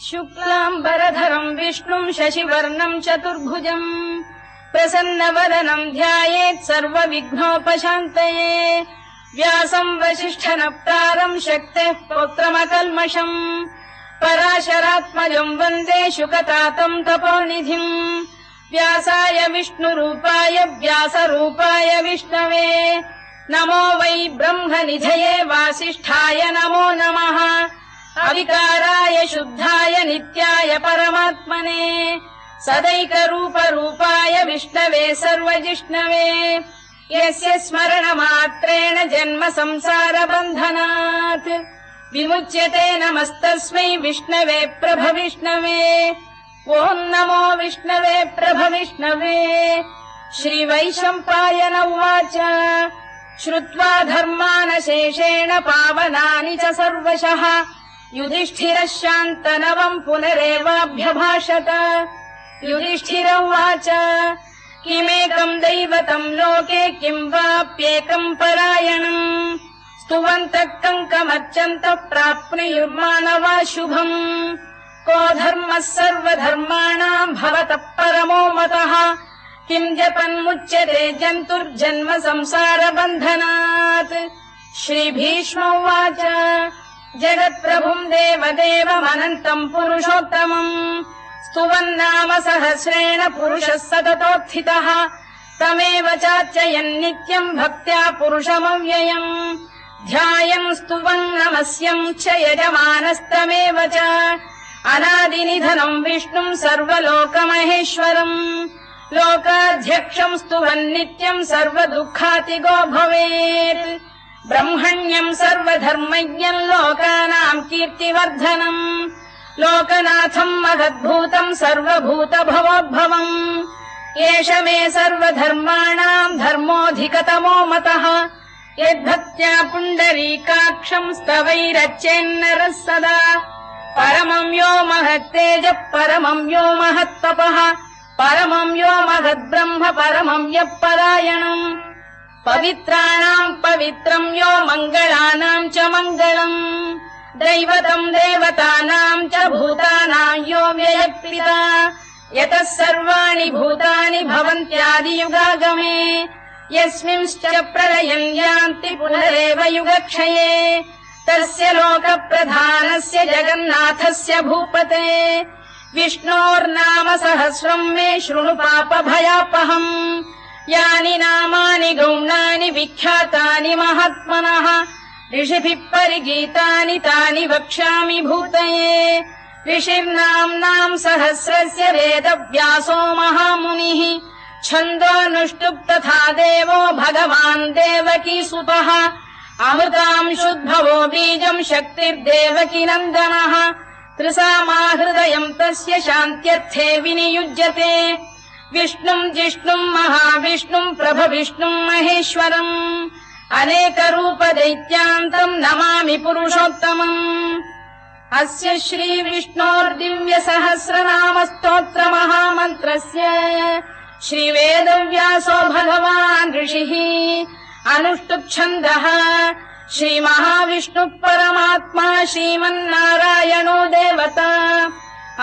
शुक्लाम्बरधरम् विष्णुम् शशिवर्णम् चतुर्भुजम् प्रसन्नवदनम् ध्यायेत् सर्वविघ्नोपशान्तये व्यासम् वसिष्ठनप्तारम् शक्तेः पौत्रमकल्मषम् पराशरात्मजम् वन्दे शुकतातम् तपोनिधिम् व्यासाय विष्णुरूपाय व्यासरूपाय विष्णवे नमो वै ब्रह्मनिधये वासिष्ठाय नमो नमः अविकाराय शुद्धाय नित्याय परमात्मने सदैकरूपरूपाय विष्णवे सर्वजिष्णवे यस्य स्मरणमात्रेण जन्म संसारबन्धनात् विमुच्यते नमस्तस्मै विष्णवे प्रभविष्णवे ॐ नमो विष्णवे प्रभविष्णवे श्रीवैशम्पायन उवाच श्रुत्वा धर्मानशेषेण पावनानि च सर्वशः युधिष्ठिरः शान्तनवम् पुनरेवाभ्यभाषत युधिष्ठिर उवाच किमेकम् दैवतम् लोके किम् वाप्येकम् परायणम् स्तुवन्तः कङ्कमर्चन्तः प्राप्नुयुर्मानवा शुभम् को धर्मः सर्वधर्माणाम् भवतः परमो मतः किम् जपन्मुच्यते जन्तुर्जन्म संसारबन्धनात् श्रीभीष्म उवाच जगत्प्रभुम् देवदेवमनन्तम् पुरुषोत्तमम् स्तुवन्नाम सहस्रेण पुरुषः सततोत्थितः तमेव चार्चयन्नित्यम् भक्त्या पुरुषमव्ययम् ध्यायम् स्तुवन् नमस्यम् च यजमानस्तमेव च अनादिनिधनम् विष्णुम् सर्वलोकमहेश्वरम् लोकाध्यक्षम् स्तुवन्नित्यम् सर्वदुःखातिगो भवेत् ब्रह्मण्यम् सर्वधर्मज्ञम् लोकानाम् कीर्तिवर्धनम् लोकनाथम् महद्भूतम् सर्वभूतभवोद्भवम् एष मे सर्वधर्माणाम् धर्मोऽधिकतमो मतः यद्भक्त्या पुण्डरीकाक्षम् स्तवैरच्चेन्नरः सदा परमम् यो महत्तेजः परमम् यो महत्तपः परमम् यो महद्ब्रह्म परमम् यः परायणम् पवित्राणाम् पवित्रम् यो मङ्गलानाम् च मङ्गलम् दैवतम् देवतानाम् च भूतानाम् यो व्ययक्पिता यतः सर्वाणि भूतानि भवन्त्यादियुगागमे यस्मिंश्च प्रलयम् यान्ति पुनरेव युगक्षये तस्य लोकप्रधानस्य जगन्नाथस्य भूपते विष्णोर्नाम सहस्रम् मे शृणु पापभयापहम् यानि नामानि गौणानि विख्यातानि महात्मनः ऋषिभिः परिगीतानि तानि वक्ष्यामि भूतये ऋषिर्नाम्नाम् सहस्रस्य वेदव्यासो महामुनिः छन्दोऽनुष्टुप् तथा देवो भगवान् देवकीसुतः अमृतांशुद्भवो बीजम् शक्तिर्देवकी नन्दनः त्रिसामाहृदयम् तस्य शान्त्यर्थे विनियुज्यते विष्णुम् जिष्णुम् महाविष्णुम् प्रभविष्णुम् महेश्वरम् अनेकरूपदैत्यान्तम् नमामि पुरुषोत्तमम् अस्य श्रीविष्णोर्दिव्यसहस्रनामस्तोत्रमहामन्त्रस्य श्रीवेदव्यासो भगवान् ऋषिः अनुष्टुप्छन्दः श्रीमहाविष्णुः परमात्मा श्रीमन्नारायणो देवता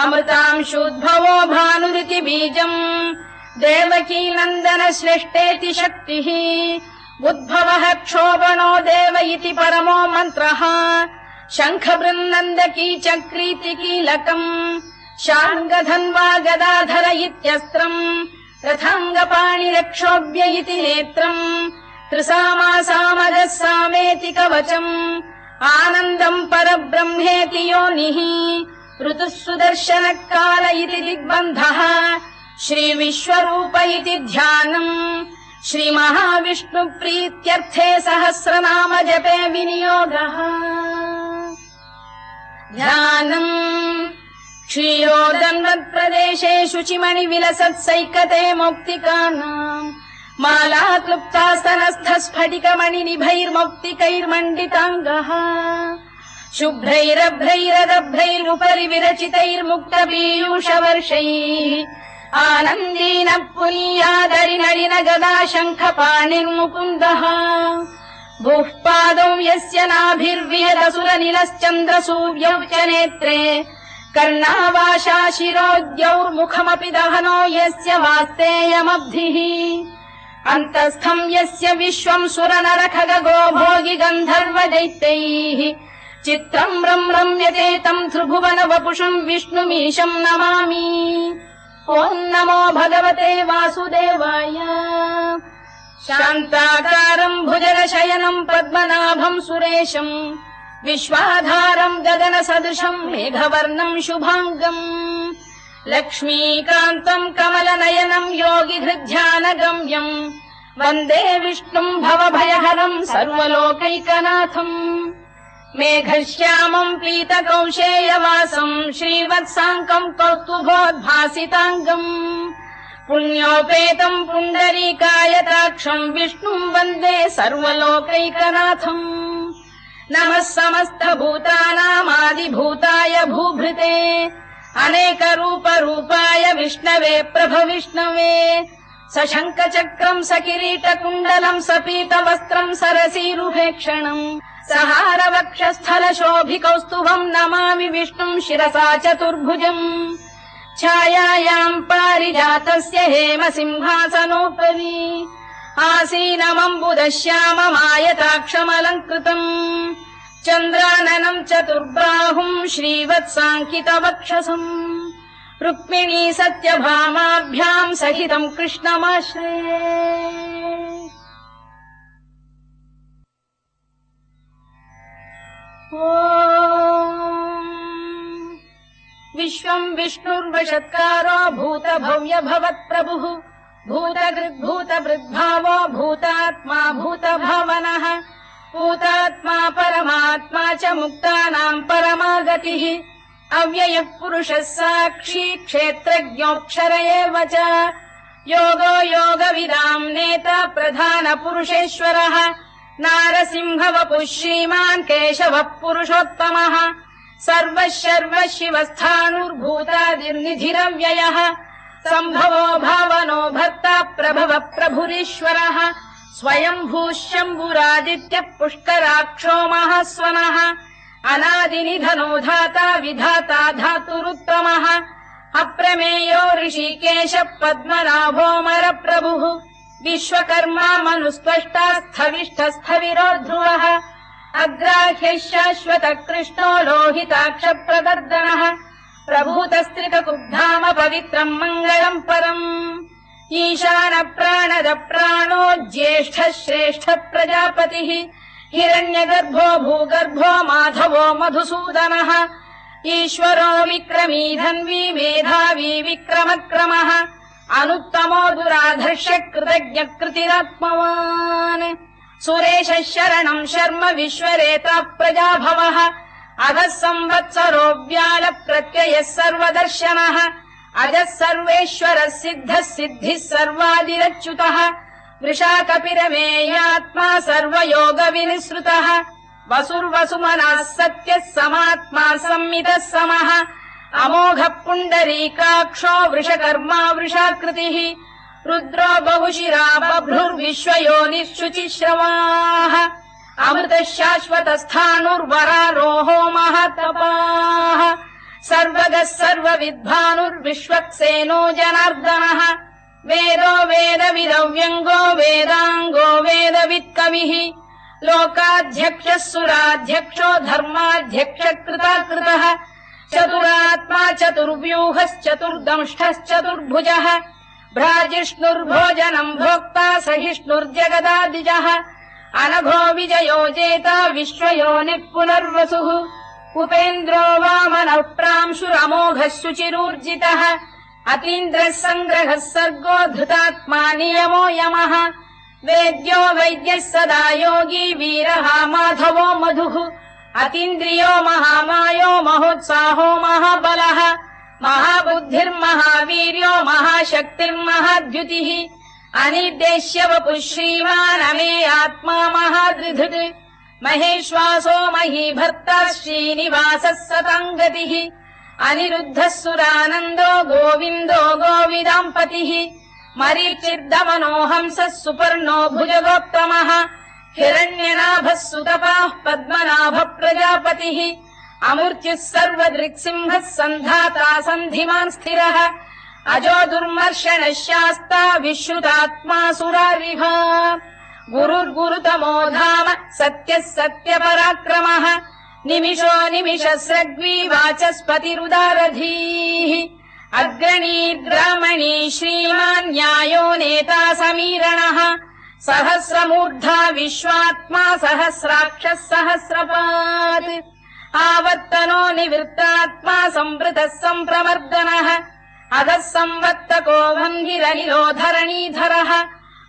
अमृतांशुद्भवो भानुरिति बीजम् देवकी नन्दन श्रेष्ठेति शक्तिः उद्भवः क्षोभनो देव इति परमो मन्त्रः शङ्खबृन्नन्दकी चक्रीति कीलकम् शार्ङ्गधन्वा गदाधर इत्यस्त्रम् रथाङ्गपाणिरक्षोभ्य इति नेत्रम् त्रिसामासामगः सामेति कवचम् आनन्दम् परब्रह्मेति योनिः ऋतुः सुदर्शनकाल इति दिग्बन्धः श्रीविश्वरूप इति ध्यानम् श्रीमहाविष्णुप्रीत्यर्थे सहस्रनाम जपे विनियोगः ध्यानम् क्षीरोदन्वत्प्रदेशे शुचिमणिविलसत्सैकते मौक्तिकानाम् माला क्लुप्तास्तनस्थ स्फटिकमणिनिभैर्मौक्तिकैर्मण्डिताङ्गः शुभ्रैरभ्रैरदभ्रैरुपरि विरचितैर्मुक्तपीयूषवर्षैः आनन्दीन पुनीयादरिनडिन गदा शङ्खपाणिर्मुकुन्दः भूः पादौ यस्य नाभिर्विहदसुरनिलश्चन्द्रसूर्यौ च नेत्रे कर्णावाशा शिरोद्यौर्मुखमपि दहनो यस्य वास्तेयमब्धिः अन्तस्थम् यस्य विश्वम् सुरनरखगो भोगि गन्धर्व दैत्यैः चित्रम् रम्यते तम् त्रिभुवन वपुषम् विष्णुमीशम् नमामि। ॐ नमो भगवते वासुदेवाय। शान्ताकारम् भुजगशयनम् पद्मनाभम् सुरेशम् विश्वाधारम् गगनसदृशम् मेघवर्णम् शुभाङ्गम् लक्ष्मीकान्तम् कमलनयनम् योगिहृध्यानगम्यम् वन्दे विष्णुम् भवभयहरम् सर्वलोकैकनाथम् मेघश्यामम् पीतकौशेयवासम् श्रीवत्साङ्कम् कौस्तुभोद्भासिताङ्गम् पुण्योपेतम् पुण्डरीकायताक्षम् विष्णुम् वन्दे सर्वलोकैकनाथम्। नमः समस्तभूतानामादिभूताय भूभृते अनेकरूपरूपाय विष्णवे प्रभविष्णवे सशङ्खचक्रम् सकिरीटकुण्डलम् सपीतवस्त्रम् सरसीरुहेक्षणम् सहारवक्षस्थलशोभिकौस्तुभम् नमामि विष्णुम् शिरसा चतुर्भुजम् छायायाम् पारिजातस्य हेमसिंहासनोपरि आसीनमम्बुदश्याममायताक्षमलङ्कृतम् चन्द्राननम् चतुर्बाहुम् श्रीवत्साङ्कितवक्षसम् रुक्मिणी सत्यभामाभ्याम् सहितम् कृष्णमाश्रये। विश्वम् विष्णुर्वषत्कारो भूतभव्य भवत्प्रभुः भूतकृद्भूतभृद्भावो भूतात्मा भूतभावनः भूतात्मा परमात्मा च मुक्तानाम् परमागतिः अव्ययः पुरुषः साक्षी क्षेत्रज्ञोऽक्षर एव च योगो योगविदाम् नेता प्रधानपुरुषेश्वरः नारसिंहवपुः श्रीमान् केशवः पुरुषोत्तमः सर्वः शर्वः शिवस्थाणुर्भूतादिर्निधिरव्ययः सम्भवो भावनो भर्ता प्रभवः प्रभुरीश्वरः स्वयम्भूः शम्भुरादित्यः पुष्कराक्षो महास्वनः अनादिनिधनो धाता विधाता धातुरुत्तमः अप्रमेयो ऋषिकेश पद्मनाभोऽमरप्रभुः विश्वकर्मा मनुस्पष्टा स्थविष्ठस्थविरो ध्रुवः अग्राह्यः शाश्वतः कृष्णो लोहिताक्षप्रदर्दनः प्रभूतस्त्रिककुब्धाम पवित्रम् मङ्गलम् परम् ईशान प्राणद प्राणो ज्येष्ठः श्रेष्ठः प्रजापतिः हिरण्यगर्भो भूगर्भो माधवो मधुसूदनः ईश्वरो विक्रमी धन्वी मेधावी विक्रमक्रमः अनुत्तमो दुराधर्ष्य कृतज्ञ कृतिरात्मवान् सुरेशः शरणम् शर्म विश्वरेता प्रजाभवः अधः संवत्सरो व्याल प्रत्ययः सर्वदर्शनः अजः सर्वेश्वरः सिद्धः सिद्धिः सर्वादिरच्युतः वृषाकपिरमेयात्मा सर्वयोगविनिसृतः वसुर्वसुमनः सत्यः समात्मा संमितः समः अमोघः पुण्डरीकाक्षो वृषकर्मा वृषाकृतिः रुद्रो बहुशिरा बभ्रुर्विश्वयोनिः शुचिश्रवाः अमृतः शाश्वतस्थाणुर्वरारोहो महातपाः सर्वगः सर्वविद्भानुर्विश्वक्सेनो जनार्दनः वेदो वेदविदव्यङ्गो वेदाङ्गो वेदवित्कविः लोकाध्यक्षः सुराध्यक्षो धर्माध्यक्षकृताकृतः चतुरात्मा चतुर्व्यूहश्चतुर्दंष्टश्चतुर्भुजः भ्राजिष्णुर्भोजनम् भोक्ता सहिष्णुर्जगदादिजः अनघो विजयो जेता विश्वयोनिः पुनर्वसुः उपेन्द्रो वामनः प्रांशुरमोघः शुचिरूर्जितः अतीन्द्रः सङ्ग्रहः सर्गो धृतात्मा नियमो यमः वेद्यो वैद्यः सदा योगी वीरः माधवो मधुः अतीन्द्रियो महामायो महोत्साहो महाबलः महाबुद्धिर्महावीर्यो महाशक्तिर्महाद्युतिः अनिर्देश्य वपुः श्रीमान् अमेयात्मा महादृधृत् महेश्वासो महीभर्ता श्रीनिवासः सताङ्गतिः अनिरुद्धः सुरानन्दो गोविन्दो गोविदाम्पतिः मरीचिर्दमनो हंसः सुपर्णो भुजगोत्तमः हिरण्यनाभः सुतपाः पद्मनाभः प्रजापतिः अमृत्युः सर्वदृक्सिंहः सन्धाता सन्धिमान् स्थिरः अजो दुर्मर्षणः शास्ता विश्रुतात्मा सुरारिः गुरुर्गुरुतमो धाम सत्यः सत्यपराक्रमः निमिषो निमिषस्रग्वी वाचस्पतिरुदारधीः अग्रणी ग्रामणी श्रीमान् न्यायो नेता समीरणः सहस्रमूर्धा विश्वात्मा सहस्राक्षः सहस्रपात् आवर्तनो निवृत्तात्मा संवृतः सम्प्रमर्दनः अधः संवत्तको वह्निरनिलो धरणीधरः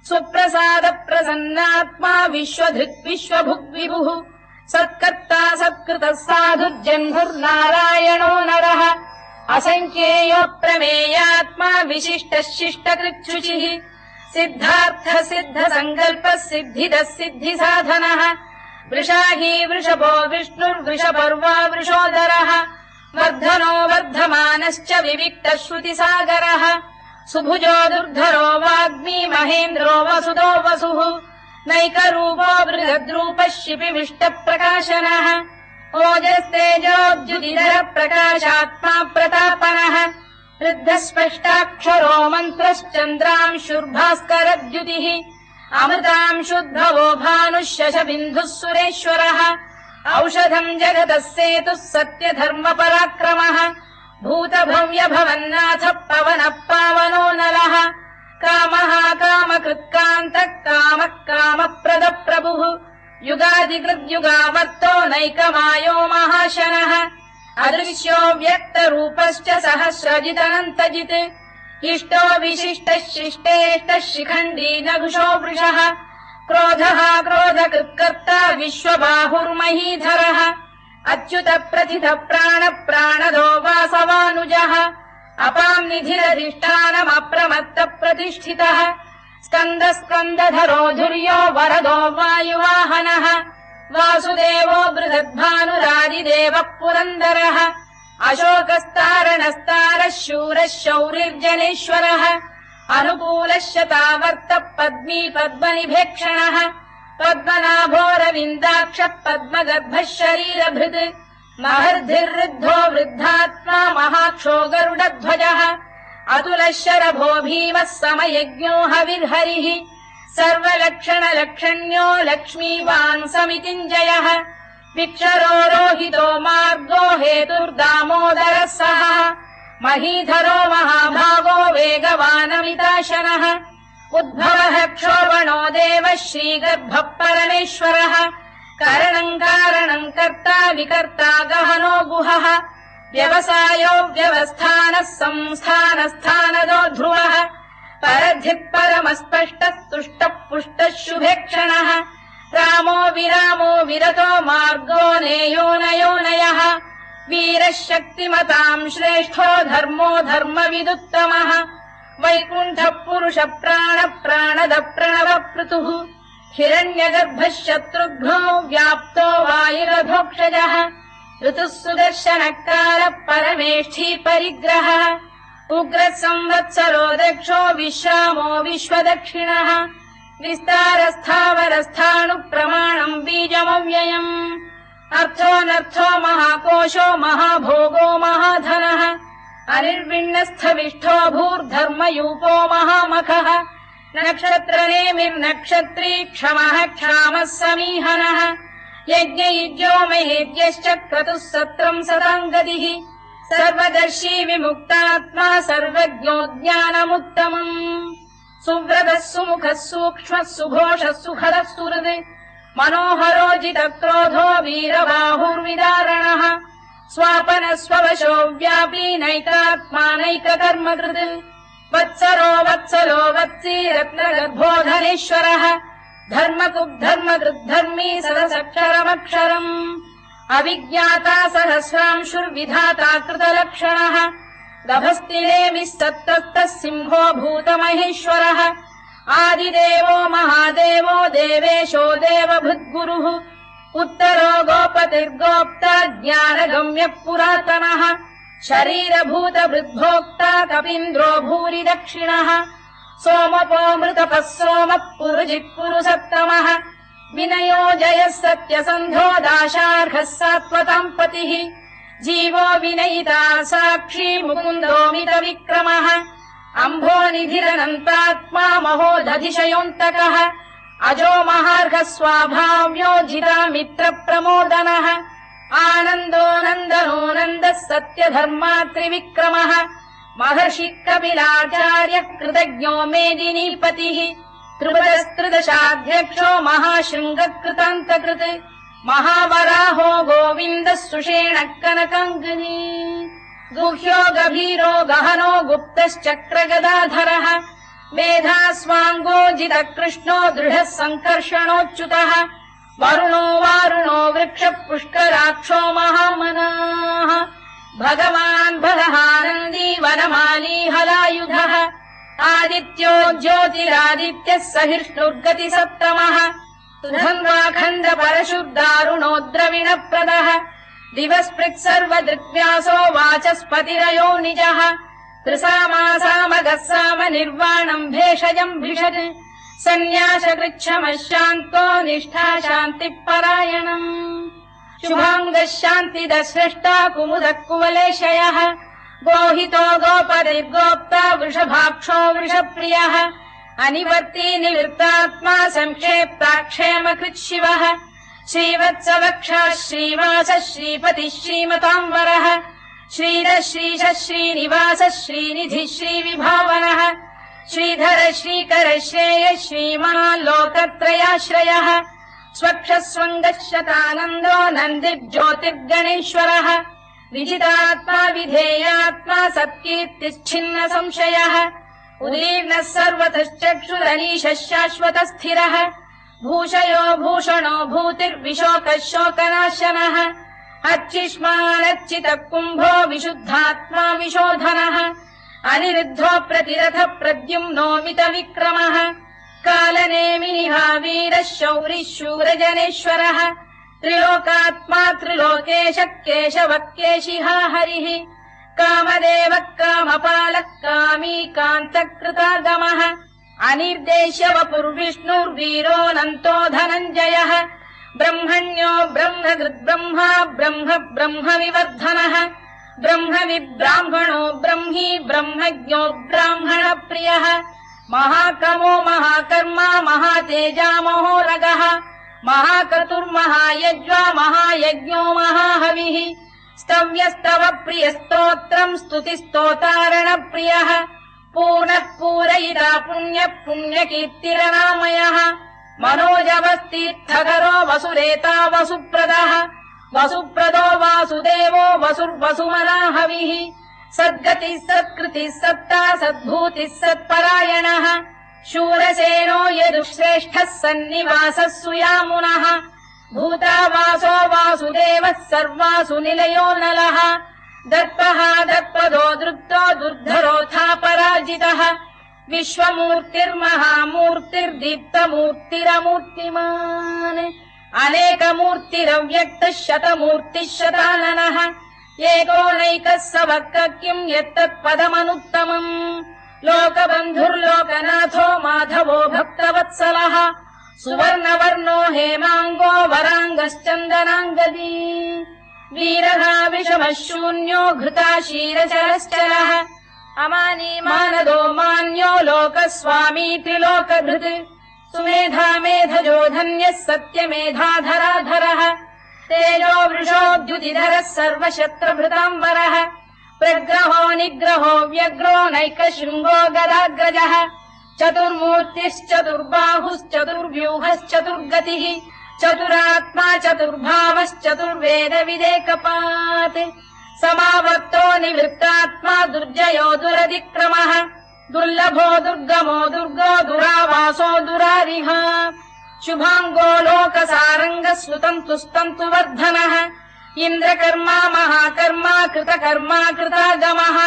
सुप्रसाद प्रसन्नात्मा विश्वधृक् विश्वभुग्विभुः सत्कर्ता सत्कृतः साधुर्जह्नुर्नारायणो नरः असङ्ख्येयो प्रमेयात्मा विशिष्टः शिष्टकृच्छुचिः सिद्धार्थ सिद्ध सङ्कल्पः सिद्धिदः सिद्धिसाधनः वृषाही वृषभो विष्णुर्वृषपर्वा वृषोदरः वर्धनो वर्धमानश्च विविक्तः श्रुतिसागरः सुभुजो दुर्धरो वाग्मी महेन्द्रो वसुदो वसुः नैकरूपो बृहद्रूपः शिपिविष्टप्रकाशनः ओजस्तेजोद्युतिधर प्रकाशात्मा प्रतापनः वृद्धस्पष्टाक्षरो मन्त्रश्चन्द्रांशुर्भास्करद्युतिः अमृतांशुद्भवो भानुः शशबिन्दुः सुरेश्वरः औषधम् जगतः सेतुः सत्यधर्मपराक्रमः भूतभव्य भवन्नाथ पवनः पावनो नलः कामः कामकृत्कान्तः कामः कामप्रदप्रभुः युगादिकृद्युगावर्तो नैकमायो महाशनः अदृश्यो व्यक्तरूपश्च सहस्रजिदनन्तजित् इष्टो विशिष्टः शिष्टेष्टः शिखण्डी नघुषो वृषः क्रोधः क्रोधकृत्कर्ता विश्वबाहुर्महीधरः अच्युत प्रथित प्राण प्राणदो वासवानुजः अपां निधिरधिष्ठानमप्रमत्त प्रतिष्ठितः स्कन्द स्कन्दधरो धुर्यो वरदो वायुवाहनः वासुदेवो बृहद्भानुरादिदेवः पुरन्दरः अशोकस्तारणस्तारः शूरः शौरिर्जनेश्वरः अनुकूलः शतावर्तः पद्मी पद्मनिभेक्षणः पद्मनाभोरविन्दाक्षः पद्मगर्भः शरीरभृत् महर्धिर्वृद्धो वृद्धात्मा महाक्षो गरुडध्वजः अतुलः शरभो भीमः समयज्ञो हविर्हरिः सर्वलक्षणलक्षण्यो लक्ष्मीवान् समितिञ्जयः विक्षरो रोहितो मार्गो हेतुर्दामोदरः सः महीधरो महाभागो वेगवानमिताशनः उद्भवः क्षोभणो देवः श्रीगर्भः परमेश्वरः करणम् कारणम् कर्ता विकर्ता गहनो गुहः व्यवसायो व्यवस्थानः संस्थानस्थानदो ध्रुवः परधिः परमस्पष्टः तुष्टः पुष्टः शुभेक्षणः रामो विरामो विरतो मार्गो नेयोनयोनयः वीरः शक्तिमताम् श्रेष्ठो धर्मो धर्मविदुत्तमः वैकुण्ठः पुरुष प्राण प्राणद प्रणव पृतुः हिरण्यगर्भः शत्रुघ्नो व्याप्तो वायुरधोक्षजः ऋतुः सुदर्शनकालः परमेष्ठी परिग्रहः उग्रः संवत्सरो दक्षो विश्रामो विश्वदक्षिणः विस्तारस्थावरस्थाणुप्रमाणम् बीजमव्ययम् अर्थोऽनर्थो महाकोशो महाभोगो महाधनः अनिर्विण्णस्थविष्ठो भूर्धर्मयूपो महामखः नक्षत्रनेमिर्नक्षत्री क्षमः क्षामः समीहनः यज्ञयुज्यो महेद्यश्च क्रतुः सत्रम् सताम् गतिः सर्वदर्शी विमुक्तात्मा सर्वज्ञो ज्ञानमुत्तमम् सुव्रतः सुमुखः सूक्ष्मः सुघोषः सुखदः सुहृद् मनोहरो जितक्रोधो वीरबाहुर्विदारणः स्वापन स्ववशो व्यापी नैकात्मा नैककर्मकृत् वत्सरो वत्सलो वत्सी रत्नगर्भोधनेश्वरः धर्मकृद्धर्मकृद्धर्मी सदसक्षरमक्षरम् अविज्ञाता सहस्रांशुर्विधाता कृतलक्षणः गभस्तिनेमिः सत्तस्तः सिंहो भूतमहेश्वरः आदिदेवो महादेवो देवेशो देवभृद्गुरुः उत्तरो गोपतिर्गोप्ता ज्ञानगम्यः पुरातनः शरीरभूतभृद्भोक्ता कपीन्द्रो भूरि दक्षिणः सोमपो मृतपः सोमः पुरुजिः पुरुसत्तमः विनयो जयः सत्यसन्धो दाशार्हः सात्वताम् पतिः जीवो विनयिता साक्षी मुकुन्दोमित विक्रमः अम्भोनिधिरनन्तात्मा महोदधिशयोऽन्तकः अजो महार्घ स्वाभाव्यो जिता मित्र प्रमोदनः आनन्दो नन्दनो नन्दः सत्यधर्मा त्रिविक्रमः महर्षि कपिलाचार्य कृतज्ञो मेदिनीपतिः त्रिपदस्त्रिदशाध्यक्षो महाशृङ्गकृतान्तकृत् महावराहो गोविन्दः सुषेणः कनकाङ्गनी गुह्यो गभीरो गहनो गुप्तश्चक्रगदाधरः मेधास्वाङ्गो जितः कृष्णो दृढः सङ्कर्षणोच्युतः वरुणो वारुणो वृक्षः पुष्कराक्षो महामनाः भगवान् बलहानन्दी वनमाली हलायुधः आदित्यो ज्योतिरादित्यः सहिष्णुर्गतिसप्तमः सुधन्वाखण्ड परशुर्दारुणो द्रविणप्रदः दिवस्पृक् सर्वदृग्व्यासो वाचस्पतिरयो निजः त्रिसामासामगः साम निर्वाणम् भेषजम् भिषत् सन्न्यासकृच्छमः शान्तो निष्ठा शान्तिः परायणम् शुभाङ्गः शान्तिदः स्रष्टा कुमुदः कुवलेशयः गोहितो गोपतिर्गोप्ता वृषभाक्षो वृषप्रियः अनिवर्ती निवृत्तात्मा संक्षेप्ताक्षेमकृत् शिवः श्रीवत्सवक्षा श्रीवासः श्रीपतिः श्रीमताम्बरः श्रीरः श्रीशः श्रीनिवासः श्रीनिधिः श्रीविभावनः श्रीधर श्रीकर श्रेयः श्रीमान् लोकत्रयाश्रयः स्वक्षः स्वङ्गः शतानन्दो नन्दिर्ज्योतिर्गणेश्वरः विजितात्मा विधेयात्मा सत्कीर्तिश्छिन्न संशयः उदीर्णः सर्वतश्चक्षुरनीशः शाश्वतः स्थिरः भूषयो भूषणो भूतिर्विशोकः शोकनाशनः अर्चिष्मानर्चितः कुम्भो विशुद्धात्मा विशोधनः अनिरुद्धो प्रतिरथ प्रद्युम्नोमित विक्रमः कालनेमिनिहा वीरः शौरिः शूरजनेश्वरः त्रिलोकात्मा त्रिलोकेशः केशवः केशिहा हरिः कामदेवः कामपालः कामी कान्तकृतागमः अनिर्देश्य वपुर्विष्णुर्वीरोऽनन्तो धनञ्जयः ब्रह्मण्यो ब्रह्मकृद्ब्रह्मा ब्रह्म ब्रह्म विवर्धनः ब्रह्म विब्राह्मणो ब्रह्मी ब्रह्मज्ञो ब्राह्मण प्रियः महाकमो महाकर्मा महातेजा महोरगः महाक्रतुर्महायज्वा महायज्ञो महाहविः स्तव्यस्तव प्रियस्तोत्रम् स्तुतिस्तोतारण प्रियः पूर्णः पूरयिता पुण्यः पुण्यकीर्तिरनामयः मनोजवस्तीर्थकरो वसुरेता वसुप्रदः वसुप्रदो वासुदेवो वसुर्वसुमनाहविः सद्गतिः सत्कृतिः सत्ता सद्भूतिः सत्परायणः शूरसेनो यदुश्रेष्ठः सन्निवासः सुयामुनः भूतावासो वासुदेवः सर्वासु निलयो नलः दर्पः दर्पदो दृप्तो दुर्धरोऽथा पराजितः विश्वमूर्तिर्महामूर्तिर्दीप्तमूर्तिरमूर्तिमान् अनेकमूर्तिरव्यक्तः शतमूर्तिः शताननः एकोनैकः सबक्कः किम् यत्तत्पदमनुत्तमम् लोकबन्धुर्लोकनाथो माधवो भक्तवत्सलः सुवर्णवर्णो हेमाङ्गो वराङ्गश्चन्दनाङ्गदी वीरः विषमः शून्यो घृता क्षीरचरश्चरः अमानी मानदो मान्यो लोकस्वामी त्रिलोकधृत् सुमेधा मेधजो धन्यः सत्यमेधाधराधरः तेजो वृषोद्युतिधरः सर्वशत्रभृताम्बरः प्रग्रहो निग्रहो व्यग्रो नैकशृङ्गो गदाग्रजः चतुर्मूर्तिश्चतुर्बाहुश्चतुर्व्यूहश्चतुर्गतिः चतुरात्मा चतुर्भावश्चतुर्वेदविदेकपात् समावर्तो निवृत्तात्मा दुर्जयो दुरतिक्रमः दुर्लभो दुर्गमो दुर्गो दुरावासो दुरारिः शुभाङ्गो लोकसारङ्गः सुतन्तुस्तन्तु वर्धनः इन्द्रकर्मा महाकर्मा कृतकर्मा कृतागमः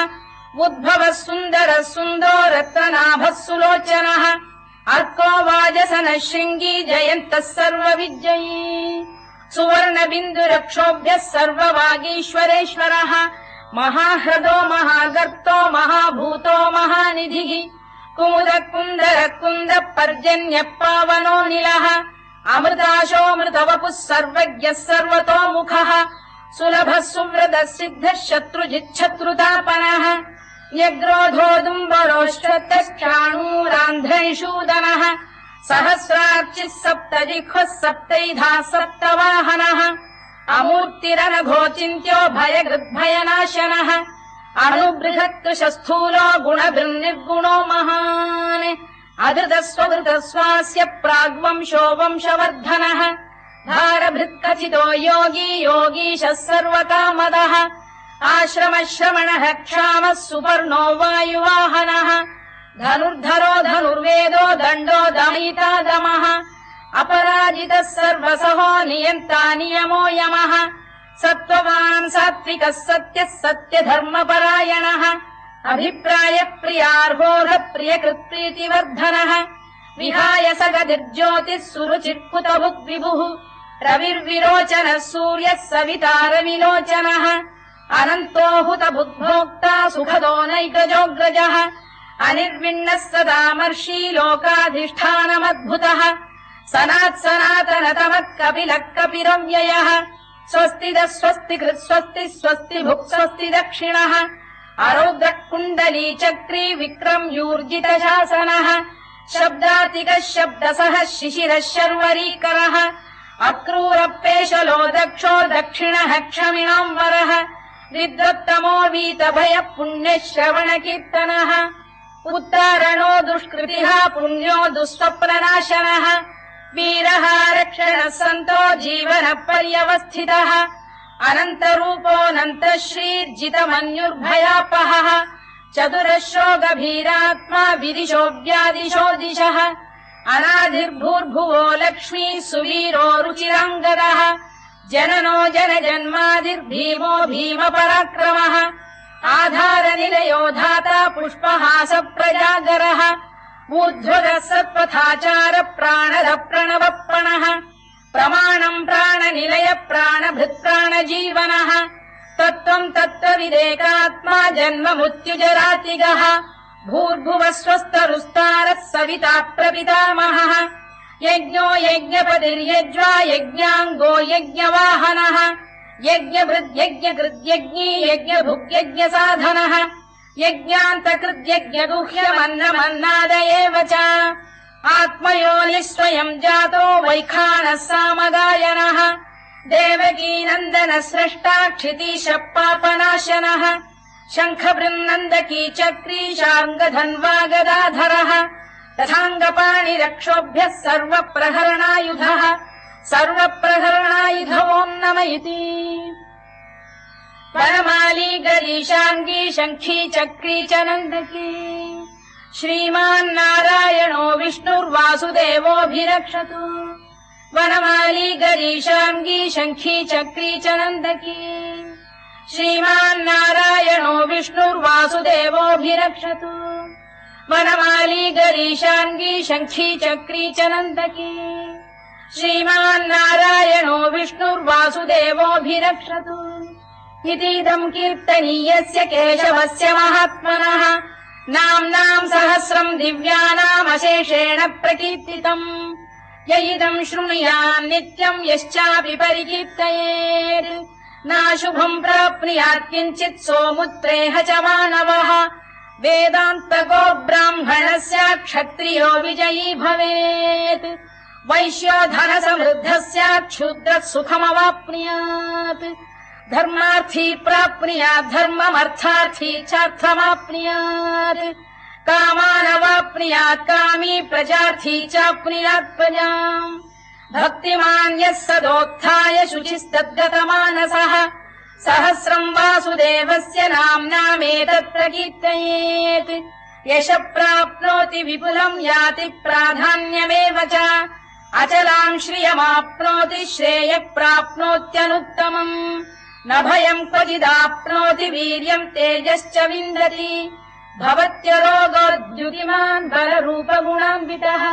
उद्भवः सुन्दरः सुन्दो रत्ननाभः सुलोचनः अर्को वाजसनः शृङ्गी जयन्तः सर्वविजयी सुवर्णबिन्दुरक्षोभ्यः सर्ववागीश्वरेश्वरः महाह्रदो महागर्तो महाभूतो महानिधिः कुमुद कुन्दर कुन्द पर्जन्यः पावनो निलः अमृताशोऽमृतवपुः सर्वज्ञः सर्वतोमुखः सुलभः सुव्रतः सिद्धः शत्रुजिच्छत्रुतापनः न्यग्रोधोदुम्बरोश्चतश्चाणूरान्ध्रैषूदनः सहस्रार्चिः सप्तजिह्वः सप्तैधा सप्तवाहनः अमूर्तिरनघोचिन्त्यो भयगृद्भयनाशनः अणुबृहत्कृशस्थूलो गुणभिर्निर्गुणो महान् अधृतस्वधृतस्वास्य प्राग्वंशो वंशवर्धनः भारभृत्कथितो योगी योगीशः सर्वकामदः आश्रमश्रमणः क्षामः सुपर्णो वायुवाहनः धनुर्धरो धनुर्वेदो दण्डो दमयिता दमः अपराजितः सर्वसहो नियन्ता नियमो यमः सत्त्ववान् सात्विकः सत्यः सत्यधर्मपरायणः अभिप्रायप्रियार्होः प्रियकृत्प्रीतिवर्धनः विहाय सगतिर्ज्योतिः सुरुचिर्कुतभुग्विभुः रविर्विरोचनः सूर्यः सवितारविलोचनः अनन्तो हुतबुद्भोक्ता सुखदो नैकजोऽग्रजः अनिर्विण्णः सदामर्षी लोकाधिष्ठानमद्भुतः सनात्सनातनतमः कपिलः कपिरव्ययः स्वस्तिदः स्वस्तिकृत् स्वस्ति स्वस्ति भुक् स्वस्ति दक्षिणः अरौद्रः कुण्डली चक्री विक्रम्यूर्जितशासनः शब्दातिकः शब्दसः शिशिरः शर्वरीकरः अक्रूरपेशलो दक्षो दक्षिणः क्षमिणाम्बरः विद्वत्तमो वीतभयः पुण्यश्रवणकीर्तनः उत्तारणो दुष्कृतिः पुण्यो दुःस्वप्ननाशनः वीरः रक्षणः सन्तो जीवनः पर्यवस्थितः अनन्तरूपोऽनन्तः श्रीर्जितमन्युर्भयापहः चतुरश्रो गभीरात्मा विदिशो व्यादिशो दिशः अनादिर्भूर्भुवो लक्ष्मी सुवीरो रुचिराङ्गदः जननो जनजन्मादिर्भीमो भीमपराक्रमः आधारनिलयो धाता पुष्पहास प्रजागरः ऊर्ध्वगः सत्पथाचार प्राणदः प्रणवप्रणः प्रमाणम् प्राणनिलय प्राणभृत्प्राणजीवनः तत्त्वम् तत्त्वविदेकात्मा जन्म मृत्युजरातिगः भूर्भुवः स्वस्तरुस्तारः सविता प्रपितामहः यज्ञो यज्ञपतिर्यज्वा यज्ञाङ्गो यज्ञवाहनः यज्ञभृद्यज्ञकृद्यज्ञी यज्ञभुग्यज्ञसाधनः यज्ञान्तकृद्यज्ञगुह्यमन्नमन्नाद एव च आत्मयोनिः स्वयम् जातो वैखानः सामगायनः देवकीनन्दनः स्रष्टा क्षितीशः पापनाशनः शङ्खबृन्नन्दकी चक्री शार्ङ्गधन्वा गदाधरः तथाङ्गपाणिरक्षोभ्यः सर्वप्रहरणायुधः सर्वप्रहरणायुधवो नम इति वनमाली गरीशाङ्गी शङ्खी चक्री च नन्दकी श्रीमान्नारायणो विष्णुर्वासुदेवोऽभिरक्षतु वनमाली गरीशाङ्गी शङ्खी चक्री च नन्दकी श्रीमान्नारायणो विष्णुर्वासुदेवोऽभिरक्षतु वनमाली गरीशाङ्गी शङ्खी चक्री च नन्दकी श्रीमान्नारायणो विष्णुर्वासुदेवोऽभिरक्षतु इतीदम् कीर्तनीयस्य केशवस्य महात्मनः नाम्नाम् सहस्रम् दिव्यानामशेषेण प्रकीर्तितम् य इदम् शृणुयान् नित्यम् यश्चापि परिकीर्तयेत् नाशुभम् प्राप्नुयात् किञ्चित् सोमुत्रेह च मानवः वेदान्तको ब्राह्मणस्य क्षत्रियो विजयी भवेत् वैश्यो धनसमृद्धस्य क्षुद्रः सुखमवाप्नुयात् धर्मार्थी प्राप्नुयात् धर्ममर्थार्थी चार्थमाप्नुयात् कामानवाप्नुयात् कामी प्रजार्थी चाप्नुयात् प्रजाम् भक्तिमान् यः सदोत्थाय शुचिस्तद्गतमानसः सहस्रम् वासुदेवस्य नाम्नामेतत् प्रकीर्तयेत् यशः प्राप्नोति विपुलम् याति प्राधान्यमेव च अचलाम् श्रियमाप्नोति श्रेयः प्राप्नोत्यनुत्तमम् न भयम् क्वचिदाप्नोति वीर्यम् तेजश्च विन्दति भवत्यरोगोद्युतिमान् बलरूपगुणान्वितः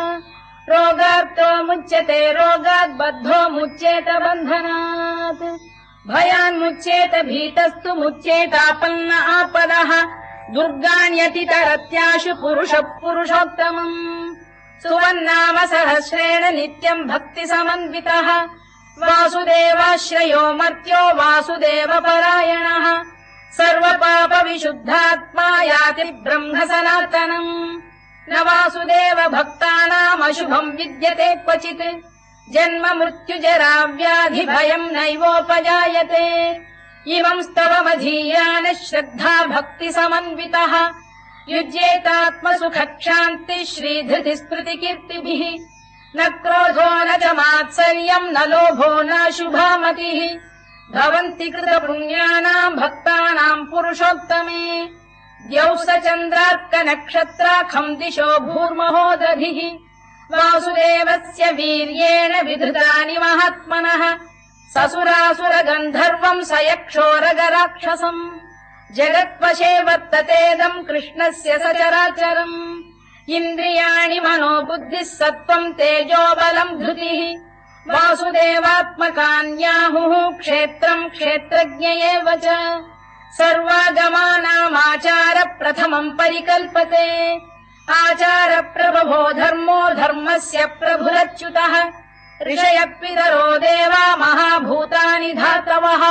रोगार्तो मुच्यते रोगात् बद्धो मुच्येत बन्धनात् भयान्मुच्येत भीतस्तु मुच्येतापन्न आपदः दुर्गाण्यतितरत्याशु पुरुषः पुरुषोत्तमम् सुवन्नाम सहस्रेण नित्यम् भक्तिसमन्वितः वासुदेवाश्रयो मर्त्यो वासुदेवपरायणः सर्वपापविशुद्धात्मा याति ब्रह्म सनातनम् न वासुदेव भक्तानामशुभम् विद्यते क्वचित् जन्म मृत्युजरा व्याधि भयम् नैवोपजायते इमम् स्तवमधीयानः श्रद्धा भक्ति समन्वितः युज्येतात्मसुखक्षान्ति श्रीधृतिस्मृतिकीर्तिभिः न क्रोधो न च मात्सर्यम् न लोभो न शुभामतिः भवन्ति कृतपुण्यानाम् भक्तानाम् पुरुषोत्तमे द्यौः स चन्द्रार्कनक्षत्राखम् दिशो भूर्महो दधिः वासुदेवस्य वीर्येण विधृतानि महात्मनः ससुरासुरगन्धर्वम् स यक्षोरगराक्षसम् जगत्वशे वर्ततेदम् कृष्णस्य सचराचरम् इन्द्रियाणि मनो बुद्धिः सत्त्वम् तेजो बलम् धृतिः वासुदेवात्मकान्याहुः क्षेत्रम् क्षेत्रज्ञ एव च सर्वागमानामाचार प्रथमम् परिकल्पते आचार प्रभवो धर्मो धर्मस्य प्रभुरच्युतः ऋषयः पितरो देवा महाभूतानि धातवः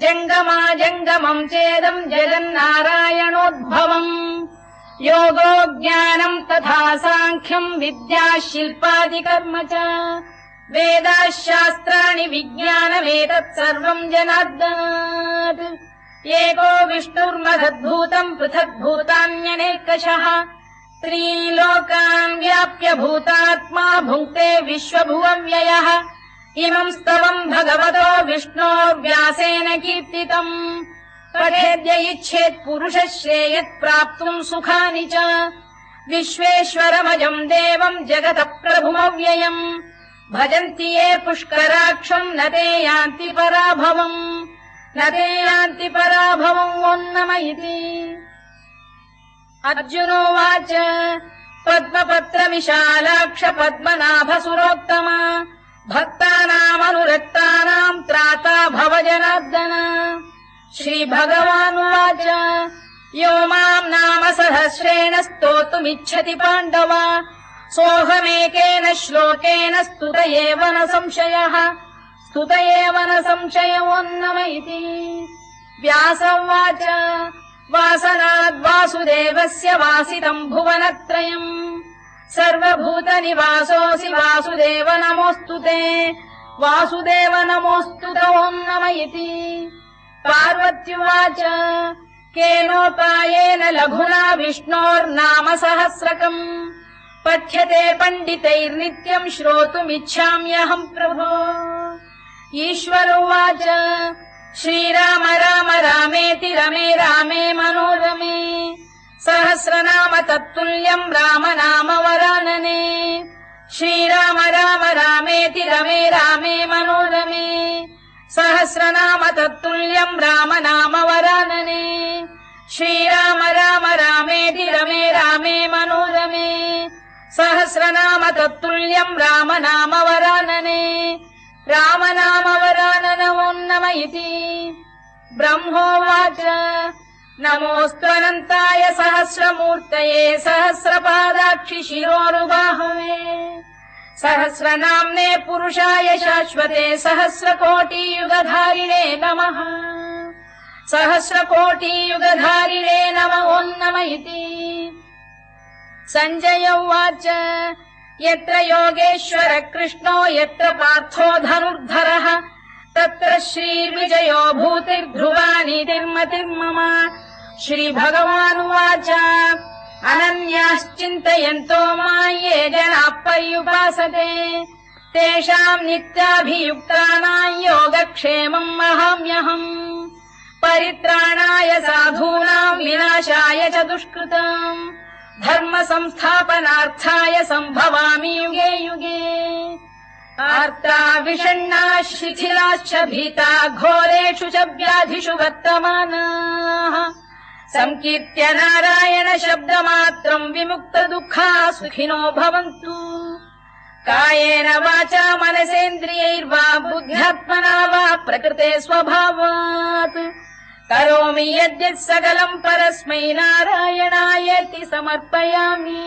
जङ्गमा जङ्गमम् चेदम् जगन्नारायणोद्भवम् योगो ज्ञानम् तथा साङ्ख्यम् विद्या शिल्पादिकर्म च वेदाः शास्त्राणि विज्ञानमेतत् सर्वम् जनार्दनात् एको विष्णुर्महद्भूतम् पृथग्भूतान्यनेकशः त्रीलोकान् व्याप्य भूतात्मा भुङ्क्ते विश्वभुवव्ययः इमम् स्तवम् भगवतो विष्णोर्व्यासेन कीर्तितम् पठेद्य इच्छेत् पुरुषः श्रेयत् प्राप्तुम् सुखानि च विश्वेश्वरमजम् देवम् जगतः प्रभुमव्ययम् भजन्ति ये पुष्कराक्षम् न ते यान्ति पराभवम् ओन्नम इति अर्जुनोवाच पद्मपत्रविशालाक्ष पद्मनाभसुरोत्तमा भक्तानामनुरक्तानाम् त्राता भव जनार्दन श्रीभगवानुवाच यो माम् नाम सहस्रेण स्तोतुमिच्छति पाण्डव सोऽहमेकेन श्लोकेन स्तुत एव न संशयोन्नम इति व्यास उवाच वासनाद्वासुदेवस्य वासितम् भुवनत्रयम् सर्वभूतनिवासोऽसि वासुदेव नमोऽस्तु ते वासुदेव नमोऽस्तु ते ओन्नम इति पार्वत्युवाच केनोपायेन लघुना विष्णोर्नाम सहस्रकम् पठ्यते पण्डितैर्नित्यम् श्रोतुमिच्छाम्यहम् प्रभो ईश्वर उवाच श्रीराम राम रामेति रमे रामे मनोरमे सहस्रनाम तत्तुल्यम् राम नाम वरानने श्रीराम राम रामेति रमे रामे मनोरमे सहस्रनाम तत्तुल्यम् राम नाम वरानने श्रीराम राम रामेति रमे रामे मनोरमे सहस्रनाम तत्तुल्यम् राम नाम वरानने राम नाम वरानन ओन्नम इति ब्रह्मोवाच नमोऽस्त्वनन्ताय सहस्रमूर्तये सहस्रपादाक्षि शिरोरुबाहवे सहस्रनाम्ने पुरुषाय शाश्वते सहस्रकोटियुगधारिणे नमः सहस्रकोटियुगधारिणे नम ओन्नम इति सञ्जय उवाच यत्र योगेश्वर कृष्णो यत्र पार्थो धनुर्धरः तत्र श्रीर्विजयो भूतिर्ध्रुवानीतिर्मतिर्मम श्रीभगवानुवाच अनन्याश्चिन्तयन्तो मां ये जनाः पर्युपासते तेषाम् नित्याभियुक्तानां योगक्षेमम् वहाम्यहम् परित्राणाय साधूनां विनाशाय च दुष्कृताम् धर्म संस्थापनार्थाय सम्भवामि युगे युगे आर्ता विषण्णाः शिथिलाश्च भीता घोरेषु च व्याधिषु वर्तमानाः संकीर्त्य नारायण शब्दमात्रम् विमुक्त दुःखाः सुखिनो भवन्तु कायेन वाचा मनसेन्द्रियैर्वा बुद्ध्यात्मना वा प्रकृते स्वभावात् करोमि यद्यत् सकलम् परस्मै नारायणायेति समर्पयामि।